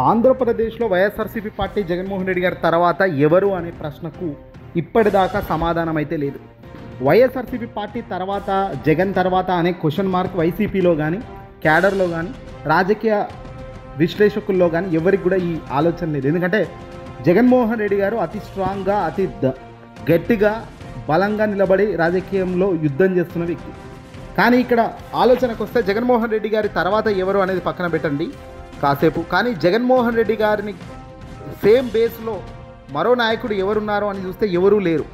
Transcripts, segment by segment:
ఆంధ్రప్రదేశ్లో వైఎస్ఆర్సీపీ పార్టీ జగన్మోహన్ రెడ్డి గారి తర్వాత ఎవరు అనే ప్రశ్నకు ఇప్పటిదాకా సమాధానం అయితే లేదు. వైఎస్ఆర్సీపీ పార్టీ తర్వాత జగన్ తర్వాత అనే క్వశ్చన్ మార్క్ వైసీపీలో కానీ క్యాడర్లో కానీ రాజకీయ విశ్లేషకుల్లో కానీ ఎవరికి కూడా ఈ ఆలోచన లేదు. ఎందుకంటే జగన్మోహన్ రెడ్డి గారు అతి స్ట్రాంగ్గా గట్టిగా బలంగా నిలబడి రాజకీయంలో యుద్ధం చేస్తున్న వ్యక్తి. కానీ ఇక్కడ ఆలోచనకు వస్తే జగన్మోహన్ రెడ్డి గారి తర్వాత ఎవరు అనేది పక్కన పెట్టండి కాసేపు. కానీ జగన్మోహన్ రెడ్డి గారిని సేమ్ బేస్లో మరో నాయకుడు ఎవరున్నారో అని చూస్తే ఎవరూ లేరు.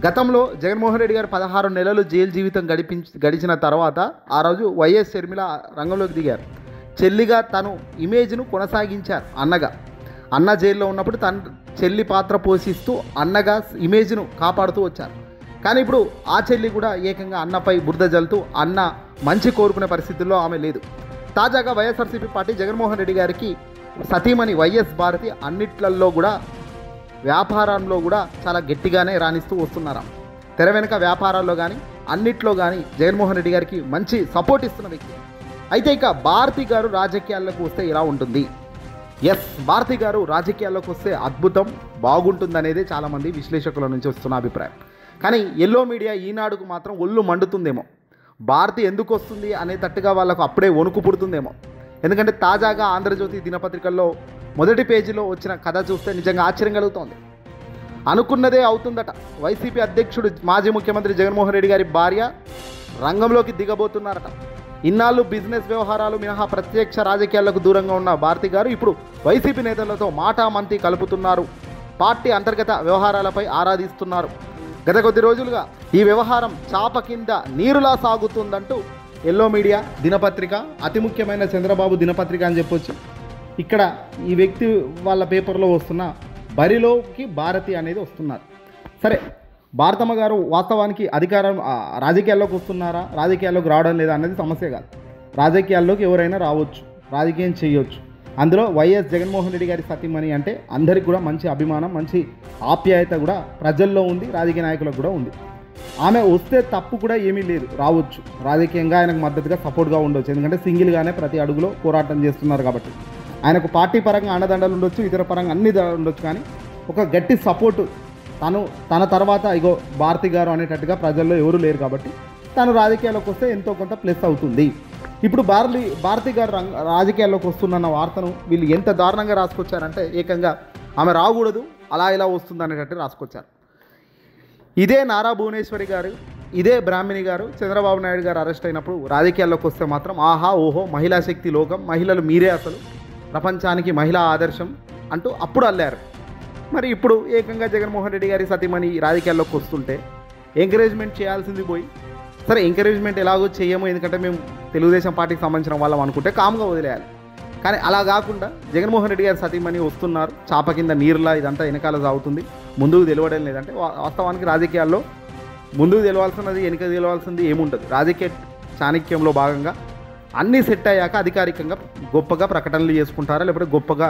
గతంలో జగన్మోహన్ రెడ్డి గారు 16 నెలలు జైలు జీవితం గడిచిన తర్వాత ఆ రోజు వైఎస్ షర్మిల రంగంలోకి దిగారు. చెల్లిగా తను ఇమేజ్ను కొనసాగించారు. అన్న జైల్లో ఉన్నప్పుడు తన చెల్లి పాత్ర పోషిస్తూ అన్నగా ఇమేజ్ను కాపాడుతూ వచ్చారు. కానీ ఇప్పుడు ఆ చెల్లి కూడా ఏకంగా అన్నపై బురద జల్లుతూ అన్న మంచి కోరుకునే పరిస్థితుల్లో ఆమె లేదు. తాజాగా వైఎస్ఆర్సీపీ పార్టీ జగన్మోహన్ రెడ్డి గారికి సతీమణి వైఎస్ భారతి అన్నిట్లలో కూడా వ్యాపారంలో కూడా చాలా గట్టిగానే రాణిస్తూ వస్తున్నారు. తెర వెనుక వ్యాపారాల్లో కానీ అన్నిట్లో కానీ జగన్మోహన్ రెడ్డి గారికి మంచి సపోర్ట్ ఇస్తున్న వ్యక్తి. అయితే ఇక భారతి గారు రాజకీయాల్లోకి వస్తే ఇలా ఉంటుంది. భారతి గారు రాజకీయాల్లోకి వస్తే అద్భుతం బాగుంటుందనేదే చాలామంది విశ్లేషకుల నుంచి వస్తున్న అభిప్రాయం. కానీ ఎల్లో మీడియా ఈనాడుకు మాత్రం ఒళ్ళు మండుతుందేమో. భారతి ఎందుకు వస్తుంది అనేటట్టుగా వాళ్ళకు అప్పుడే వణుకు పుడుతుందేమో. ఎందుకంటే తాజాగా ఆంధ్రజ్యోతి దినపత్రికల్లో మొదటి పేజీలో వచ్చిన కథ చూస్తే నిజంగా ఆశ్చర్యం కలుగుతోంది. అనుకున్నదే అవుతుందట. వైసీపీ అధ్యక్షుడు మాజీ ముఖ్యమంత్రి జగన్మోహన్ రెడ్డి గారి భార్య రంగంలోకి దిగబోతున్నారట. ఇన్నాళ్ళు బిజినెస్ వ్యవహారాలు మినహా ప్రత్యక్ష రాజకీయాలకు దూరంగా ఉన్న భారతి గారు ఇప్పుడు వైసీపీ నేతలతో మాటామంతి కలుపుతున్నారు. పార్టీ అంతర్గత వ్యవహారాలపై ఆరాధిస్తున్నారు. గత కొద్ది రోజులుగా ఈ వ్యవహారం చాప కింద నీరులా సాగుతుందంటూ ఎల్లో మీడియా దినపత్రిక, అతి ముఖ్యమైన చంద్రబాబు దినపత్రిక అని చెప్పొచ్చు, ఇక్కడ ఈ వ్యక్తి వాళ్ళ పేపర్లో వస్తున్న బరిలోకి భారతి అనేది వస్తున్నారు. సరే, భారతమ్మ గారు వాస్తవానికి రాజకీయాల్లోకి వస్తున్నారా, రాజకీయాల్లోకి రావడం లేదా అన్నది సమస్య కాదు. రాజకీయాల్లోకి ఎవరైనా రావచ్చు, రాజకీయం చేయవచ్చు. అందులో వైఎస్ జగన్మోహన్ రెడ్డి గారి సతీమణి అంటే అందరికీ కూడా మంచి అభిమానం, మంచి ఆప్యాయత కూడా ప్రజల్లో ఉంది, రాజకీయ నాయకులకు కూడా ఉంది. ఆమె వస్తే తప్పు కూడా ఏమీ లేదు, రావచ్చు. రాజకీయంగా ఆయనకు మద్దతుగా సపోర్ట్గా ఉండొచ్చు. ఎందుకంటే సింగిల్గానే ప్రతి అడుగులో పోరాటం చేస్తున్నారు కాబట్టి ఆయనకు పార్టీ పరంగా అండదండలు ఉండొచ్చు, ఇతర పరంగా అన్ని ఉండొచ్చు. కానీ ఒక గట్టి సపోర్టు తన తర్వాత ఇగో భారతి గారు అనేటట్టుగా ప్రజల్లో ఎవరు లేరు కాబట్టి తను రాజకీయాల్లోకి వస్తే ఎంతో కొంత ప్లస్ అవుతుంది. ఇప్పుడు భారతి గారు రాజకీయాల్లోకి వస్తున్న వార్తను వీళ్ళు ఎంత దారుణంగా రాసుకొచ్చారంటే ఏకంగా ఆమె రాకూడదు, అలా ఇలా వస్తుంది అనేటట్టు రాసుకొచ్చారు. ఇదే నారా భువనేశ్వరి గారు, ఇదే బ్రాహ్మణి గారు చంద్రబాబు నాయుడు గారు అరెస్ట్ అయినప్పుడు రాజకీయాల్లోకి వస్తే మాత్రం ఆహా ఓహో మహిళా శక్తి లోకం, మహిళలు మీరే అసలు ప్రపంచానికి మహిళా ఆదర్శం అంటూ అప్పుడు అల్లారు. మరి ఇప్పుడు ఏకంగా జగన్మోహన్ రెడ్డి గారి సతీమణి రాజకీయాల్లోకి వస్తుంటే ఎంకరేజ్మెంట్ చేయాల్సింది పోయి, సరే ఎంకరేజ్మెంట్ ఎలాగో చేయము ఎందుకంటే మేము తెలుగుదేశం పార్టీకి సంబంధించిన వాళ్ళం అనుకుంటే కామ్గా వదిలేయాలి. కానీ అలా కాకుండా జగన్మోహన్ రెడ్డి గారి సతీమణి వస్తున్నారు, చాప కింద నీరులా ఇదంతా వెనకాల సాగుతుంది, ముందుకు తెలియడం లేదంటే వాస్తవానికి రాజకీయాల్లో ముందుకు తెలియాల్సినది వెనుక తెలియాల్సింది ఏముండదు. రాజకీయ చాణక్యంలో భాగంగా అన్నీ సెట్ అయ్యాక అధికారికంగా గొప్పగా ప్రకటనలు చేసుకుంటారా లేకపోతే గొప్పగా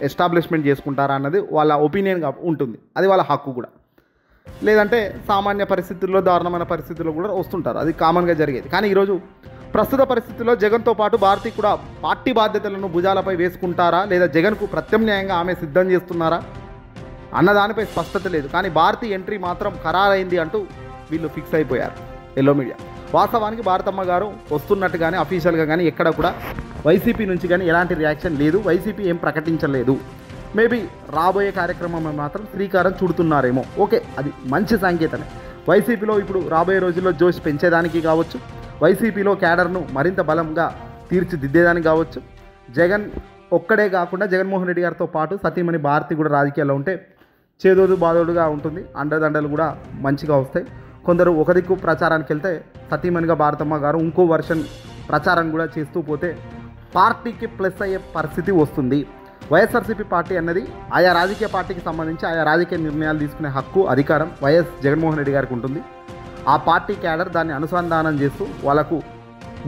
ఎస్టాబ్లిష్మెంట్ చేసుకుంటారా అన్నది వాళ్ళ ఒపీనియన్గా ఉంటుంది. అది వాళ్ళ హక్కు కూడా. లేదంటే సామాన్య పరిస్థితుల్లో దారుణమైన పరిస్థితుల్లో కూడా వస్తుంటారు, అది కామన్గా జరిగేది. కానీ ఈరోజు ప్రస్తుత పరిస్థితుల్లో జగన్తో పాటు భారతి కూడా పార్టీ బాధ్యతలను భుజాలపై వేసుకుంటారా లేదా జగన్కు ప్రత్యామ్నాయంగా ఆమె సిద్ధం చేస్తున్నారా అన్నదానిపై స్పష్టత లేదు. కానీ భారతి ఎంట్రీ మాత్రం ఖరారైంది అంటూ వీళ్ళు ఫిక్స్ అయిపోయారు ఎల్లో మీడియా. వాస్తవానికి భారతమ్మ గారు వస్తున్నట్టు కానీ అఫీషియల్గా కానీ ఎక్కడ కూడా వైసీపీ నుంచి కానీ ఎలాంటి రియాక్షన్ లేదు, వైసీపీ ఏం ప్రకటించలేదు. మేబీ రాబోయే కార్యక్రమం మాత్రం శ్రీకారం చుడుతున్నారేమో. ఓకే, అది మంచి సంకేతమే. వైసీపీలో ఇప్పుడు రాబోయే రోజుల్లో జోష్ పెంచేదానికి కావచ్చు, వైసీపీలో క్యాడర్ను మరింత బలంగా తీర్చిదిద్దేదానికి కావచ్చు. జగన్ ఒక్కడే కాకుండా జగన్మోహన్ రెడ్డి గారితో పాటు సతీమణి భారతి కూడా రాజకీయాల్లో ఉంటే చేదోడు బాదోడుగా ఉంటుంది, అండదండలు కూడా మంచిగా వస్తాయి. కొందరు ఒక దిక్కు ప్రచారానికి వెళ్తే సతీమణిగా భారతమ్మ గారు ఇంకో వర్షన్ ప్రచారం కూడా చేస్తూ పోతే పార్టీకి ప్లస్ అయ్యే పరిస్థితి వస్తుంది. వైఎస్ఆర్సీపీ పార్టీ అన్నది ఆయా రాజకీయ పార్టీకి సంబంధించి ఆయా రాజకీయ నిర్ణయాలు తీసుకునే హక్కు, అధికారం వైఎస్ జగన్మోహన్ రెడ్డి గారికి ఉంటుంది. ఆ పార్టీ క్యాడర్ దాన్ని అనుసంధానం చేస్తూ వాళ్ళకు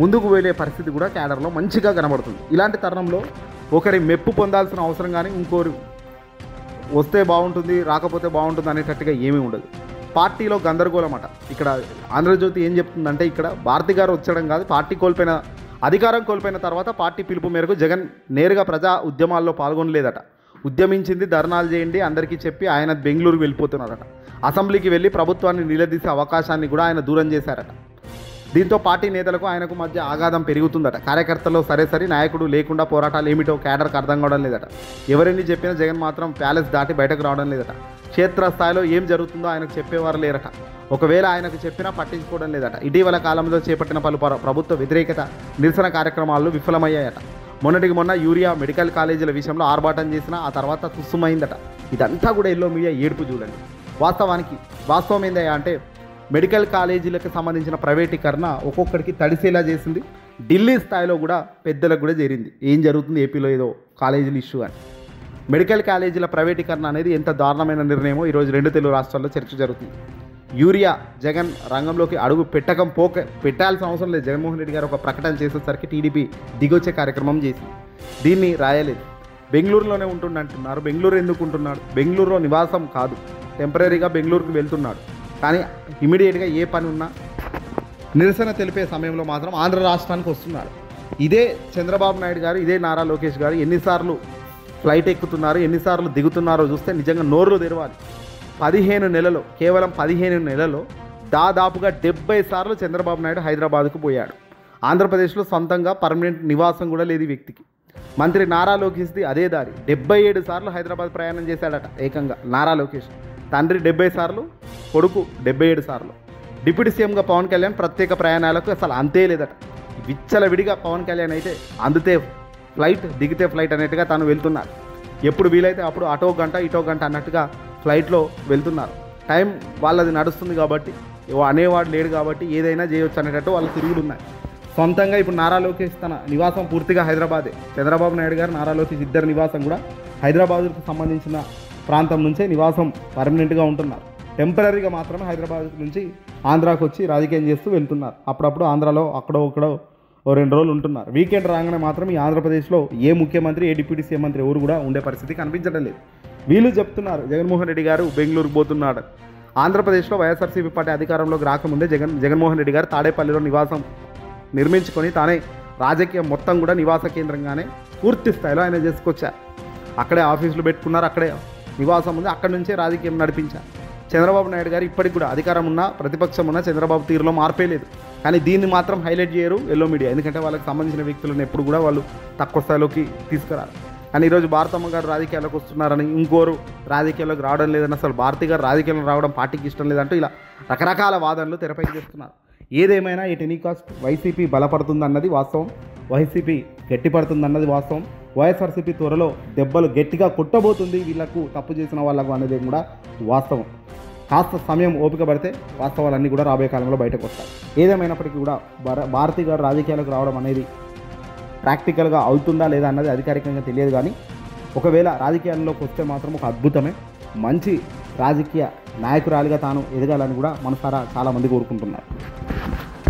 ముందుకు వెళ్ళే పరిస్థితి కూడా క్యాడర్లో మంచిగా కనబడుతుంది. ఇలాంటి తరుణంలో ఒకరి మెప్పు పొందాల్సిన అవసరం కానీ ఇంకోరు వస్తే బాగుంటుంది రాకపోతే బాగుంటుంది అనేటట్టుగా ఏమీ ఉండదు. పార్టీలో గందరగోళం అట. ఇక్కడ ఆంధ్రజ్యోతి ఏం చెప్తుందంటే ఇక్కడ భారతి గారు వచ్చడం కాదు, పార్టీ కోల్పోయిన అధికారం కోల్పోయిన తర్వాత పార్టీ పిలుపు మేరకు జగన్ నేరుగా ప్రజా ఉద్యమాల్లో పాల్గొనలేదట. ఉద్యమించింది ధర్నాలు చేయండి అందరికీ చెప్పి ఆయన బెంగళూరుకు వెళ్ళిపోతున్నారట. అసెంబ్లీకి వెళ్ళి ప్రభుత్వాన్ని నిలదీసే అవకాశాన్ని కూడా ఆయన దూరం చేశారట. దీంతో పార్టీ నేతలకు ఆయనకు మధ్య ఆఘాతం పెరుగుతుందట. కార్యకర్తల్లో సరే నాయకుడు లేకుండా పోరాటాలు ఏమిటో కేడర్కి అర్థం కావడం లేదట. ఎవరెన్ని చెప్పినా జగన్ మాత్రం ప్యాలెస్ దాటి బయటకు రావడం లేదట. క్షేత్రస్థాయిలో ఏం జరుగుతుందో ఆయనకు చెప్పేవారు లేరట. ఒకవేళ ఆయనకు చెప్పినా పట్టించుకోవడం లేదట. ఇటీవల కాలంలో చేపట్టిన పలు ప్రభుత్వ వ్యతిరేకత నిరసన కార్యక్రమాలు విఫలమయ్యాయట. మొన్నటికి మొన్న యూరియా మెడికల్ కాలేజీల విషయంలో ఆర్భాటం చేసినా ఆ తర్వాత తుస్సుమైందట. ఇదంతా కూడా ఎల్లో మీడియా ఏడుపు చూడండి. వాస్తవం ఏందయ్యా అంటే మెడికల్ కాలేజీలకు సంబంధించిన ప్రైవేటీకరణ ఒక్కొక్కడికి తడిసేలా చేసింది. ఢిల్లీ స్థాయిలో కూడా పెద్దలకు కూడా చేరింది. ఏం జరుగుతుంది ఏపీలో ఏదో కాలేజీల ఇష్యూ అని. మెడికల్ కాలేజీల ప్రైవేటీకరణ అనేది ఎంత దారుణమైన నిర్ణయమో ఈరోజు 2 తెలుగు రాష్ట్రాల్లో చర్చ జరుగుతుంది. యూరియా జగన్ రంగంలోకి అడుగు పెట్టాల్సిన అవసరం లేదు. జగన్మోహన్ రెడ్డి గారు ఒక ప్రకటన చేసేసరికి టీడీపీ దిగొచ్చే కార్యక్రమం చేసింది. దీన్ని రాయలేదు. బెంగళూరులోనే ఉంటుండంటున్నారు. బెంగళూరు ఎందుకు ఉంటున్నాడు? బెంగళూరులో నివాసం కాదు, టెంపరీగా బెంగళూరుకు వెళ్తున్నాడు. కానీ ఇమీడియట్గా ఏ పని ఉన్నా నిరసన తెలిపే సమయంలో మాత్రం ఆంధ్ర రాష్ట్రానికి వస్తున్నాడు. ఇదే చంద్రబాబు నాయుడు గారు, ఇదే నారా లోకేష్ గారు ఎన్నిసార్లు ఫ్లైట్ ఎక్కుతున్నారు, ఎన్నిసార్లు దిగుతున్నారో చూస్తే నిజంగా నోర్లు తెరవాలి. 15 నెలలో, కేవలం 15 నెలలో దాదాపుగా 70 సార్లు చంద్రబాబు నాయుడు హైదరాబాద్కు పోయాడు. ఆంధ్రప్రదేశ్లో సొంతంగా పర్మనెంట్ నివాసం కూడా లేదు ఈ వ్యక్తికి. మంత్రి నారా లోకేష్ది అదే దారి. 77 సార్లు హైదరాబాద్ ప్రయాణం చేశాడట ఏకంగా నారా లోకేష్. తండ్రి 70 సార్లు, కొడుకు 77 సార్లు. డిప్యూటీ సీఎంగా పవన్ కళ్యాణ్ ప్రత్యేక ప్రయాణాలకు అసలు అంతే లేదట. విచ్చలవిడిగా పవన్ కళ్యాణ్ అయితే అందితే ఫ్లైట్, దిగితే ఫ్లైట్ అన్నట్టుగా తాను వెళ్తున్నారు. ఎప్పుడు వీలైతే అప్పుడు అటో గంట ఇటో గంట అన్నట్టుగా ఫ్లైట్లో వెళ్తున్నారు. టైం వాళ్ళది నడుస్తుంది కాబట్టి, అనేవాడు లేడు కాబట్టి ఏదైనా చేయొచ్చు అనేటట్టు వాళ్ళు తిరుగులు ఉన్నాయి. సొంతంగా ఇప్పుడు నారా లోకేష్ తన నివాసం పూర్తిగా హైదరాబాదే. చంద్రబాబు నాయుడు గారు, నారా లోకేష్ ఇద్దరు నివాసం కూడా హైదరాబాద్కు సంబంధించిన ప్రాంతం నుంచే నివాసం పర్మనెంట్గా ఉంటున్నారు. టెంపరీగా మాత్రమే హైదరాబాద్ నుంచి ఆంధ్రాకు వచ్చి రాజకీయం చేస్తూ వెళ్తున్నారు. అప్పుడప్పుడు ఆంధ్రాలో అక్కడో 2 రోజులు ఉంటున్నారు. వీకెండ్ రాగానే మాత్రం ఈ ఆంధ్రప్రదేశ్లో ఏ ముఖ్యమంత్రి, ఏ డిప్యూటీ సీఎం మంత్రి ఎవరు కూడా ఉండే పరిస్థితి కనిపించడం లేదు. వీళ్ళు చెప్తున్నారు జగన్మోహన్ రెడ్డి గారు బెంగళూరుకు పోతున్నాడు. ఆంధ్రప్రదేశ్లో వైఎస్ఆర్సీపీ పార్టీ అధికారంలోకి రాకముందే జగన్మోహన్ రెడ్డి గారు తాడేపల్లిలో నివాసం నిర్మించుకొని తానే రాజకీయం మొత్తం కూడా నివాస కేంద్రంగానే పూర్తి స్థాయిలో ఆయన చేసుకొచ్చారు. అక్కడే ఆఫీసులు పెట్టుకున్నారు, అక్కడే నివాసం ఉంది, అక్కడి నుంచే రాజకీయం నడిపించారు. చంద్రబాబు నాయుడు గారు ఇప్పటికి కూడా అధికారం ఉన్నా, ప్రతిపక్షం ఉన్నా చంద్రబాబు తీరులో మార్పే లేదు. కానీ దీన్ని మాత్రం హైలైట్ చేయరు ఎల్లో మీడియా. ఎందుకంటే వాళ్ళకి సంబంధించిన వ్యక్తులను ఎప్పుడు కూడా వాళ్ళు తక్కువ స్థాయిలోకి తీసుకురారు. కానీ ఈరోజు భారతమ్మ గారు రాజకీయాల్లోకి వస్తున్నారని, ఇంకోరు రాజకీయాల్లోకి రావడం లేదని, అసలు భారతి గారు రాజకీయాల్లో రావడం పార్టీకి ఇష్టం లేదంటూ ఇలా రకరకాల వాదనలు తెరపైకి చేస్తున్నారు. ఏదేమైనా ఎట్ ఎనీ కాస్ట్ వైసీపీ బలపడుతుందన్నది వాస్తవం, వైసీపీ గట్టిపడుతుందన్నది వాస్తవం. వైఎస్ఆర్సీపీ త్వరలో దెబ్బలు గట్టిగా కొట్టబోతుంది వీళ్లకు, తప్పు చేసిన వాళ్ళకు అనేది కూడా వాస్తవం. కాస్త సమయం ఓపిక పడితే వాస్తవాలన్నీ కూడా రాబోయే కాలంలో బయటకు వస్తాయి. ఏదేమైనప్పటికీ కూడా భారతి గారు రాజకీయాలకు రావడం అనేది ప్రాక్టికల్గా అవుతుందా లేదా అన్నది అధికారికంగా తెలియదు. కానీ ఒకవేళ రాజకీయాల్లోకి వస్తే మాత్రం ఒక అద్భుతమే, మంచి రాజకీయ నాయకురాలిగా తాను ఎదగాలని కూడా మనసారా చాలామంది కోరుకుంటున్నారు.